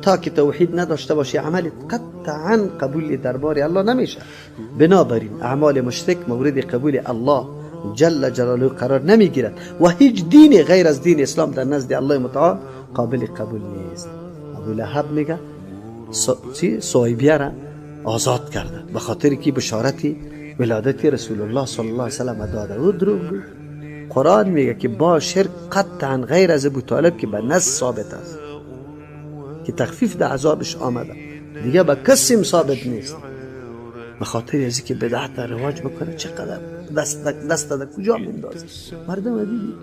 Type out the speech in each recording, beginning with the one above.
تا که توحید نداشته باشی عملت قطعا قبول دربار الله نمیشه. بنابراین اعمال مشرک مورد قبول الله جل جلاله قرار نمیگیرد و هیچ دین غیر از دین اسلام در نزد الله متعال قابل قبول نیست. ابو لهب میگه صهیبیه را آزاد کرده به خاطر که بشارتی ولادت رسول الله صلی الله علیه و سلم داده و دروغ بود. قرآن میگه که با شرک قطعا غیر از ابو طالب که به نص ثابت است که تخفیف در عذابش آمده دیگه به کسی ثابت نیست. به خاطر از که بدعت رواج بکنه چقدر دست در کجا میندازه. مردم دیدی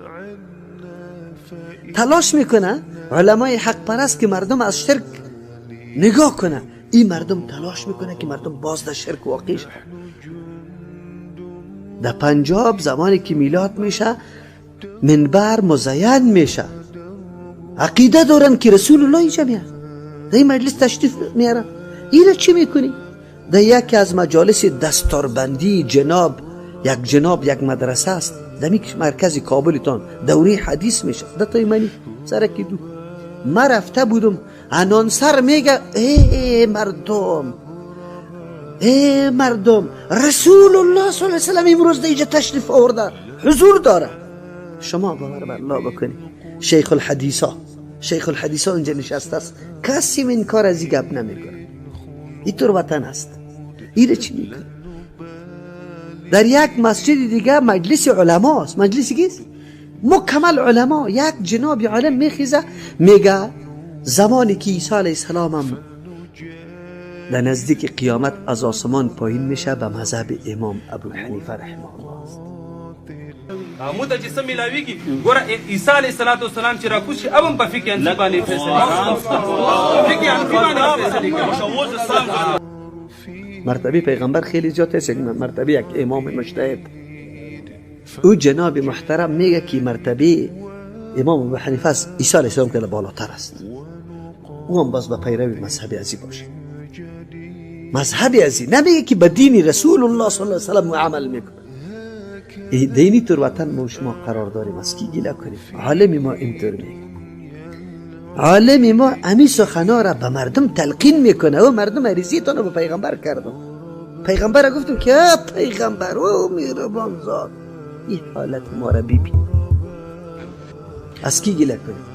تلاش میکنه علمای حق پرست که مردم از شرک نگاه کنه. این مردم تلاش میکنه که مردم باز در شرک واقع شد. در پنجاب زمانی که میلاد میشه منبر مزین میشه، عقیده دارن که رسول الله اینجا میاد، در این مجلس تشریف میاره. این چی میکنی؟ در یکی از مجالس دستاربندی جناب یک مدرسه است در مرکز کابلتان دوره حدیث میشه. در تایمانی سرکی دو ما رفته بودم، انانسر میگه ای مردم رسول الله صلی الله علیه و سلم امروز اینجا تشریف آورده، حضور داره. شما باور بر الله بکنید شیخ الحدیثا اینجا نشسته است، کسی من کار از این گپ نمیکنه. این طور وطن است. این چی میکنه؟ در یک مسجد دیگه مجلس علما است. مجلسی کیست؟ مکمل علما. یک جناب عالم میخیزه میگه زمانی که عیسی علیه السلام هم در نزدیک قیامت از آسمان پایین میشه به مذهب امام ابو حنیفه رحمه الله است. مو ته چې سم ملاویږي ګوره عیسی علیه السلام چې راکوز شي اب هم په فقه انفي باندې فیصله کوي. مرتبه پیغمبر خیلی زیاد است. مرتبه یک امام مجتهد، او جناب محترم میگه که مرتبه امام ابو حنیفه است، عیسی علیه السلام که بالاتر است. او هم باز به پیروی مذهب ازی باشه. مذهب ازی نمیگه که به دین رسول الله صلی الله علیه و سلم عمل میکنه. دینی طور وطن ما شما قرار داریم از کی گله کنیم. عالم ما اینطور میگه، عالم ما امی سخنا را به مردم تلقین میکنه و مردم عریضیتان رو به پیغمبر کردم. پیغمبر را گفتم که پیغمبر و میربان زاد این حالت ما را ببین. از کی گله کنیم؟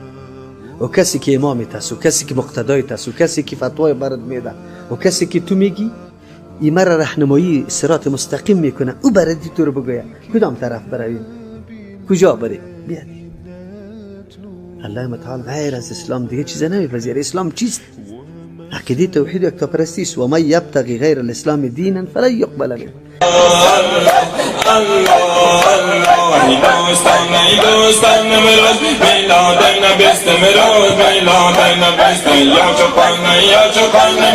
و کسی که امامت است و کسی که مقتدایت است و کسی که فتوای برد میده و کسی که تو میگی این مرا رهنمایی صراط مستقیم میکنه، او بردی تو رو بگوید کدام طرف برویم، کجا بریم. بیاد الله متعال غیر از اسلام دیگه چیز نمیپذیره. اسلام چیست؟ عقیده توحید و یکتاپرستی است. و من یبتغی غیر الاسلام دینا فلن یقبل منه. دوستان مروز میلاد نبیست مروز میلاد نبیست یا چوپان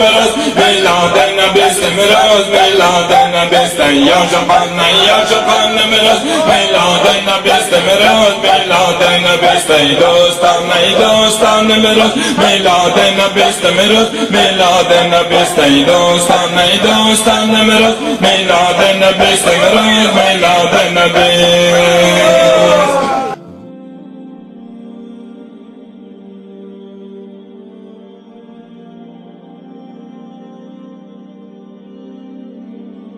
مروز میلاد نبیست مروز میلاد نبیست یا چوپان مروز میلاد نبیست مروز میلاد نبیست دوستان مروز میلاد نبیست مروز میلاد نبیست دوستان مروز میلاد نبیست مروز میلاد نبیست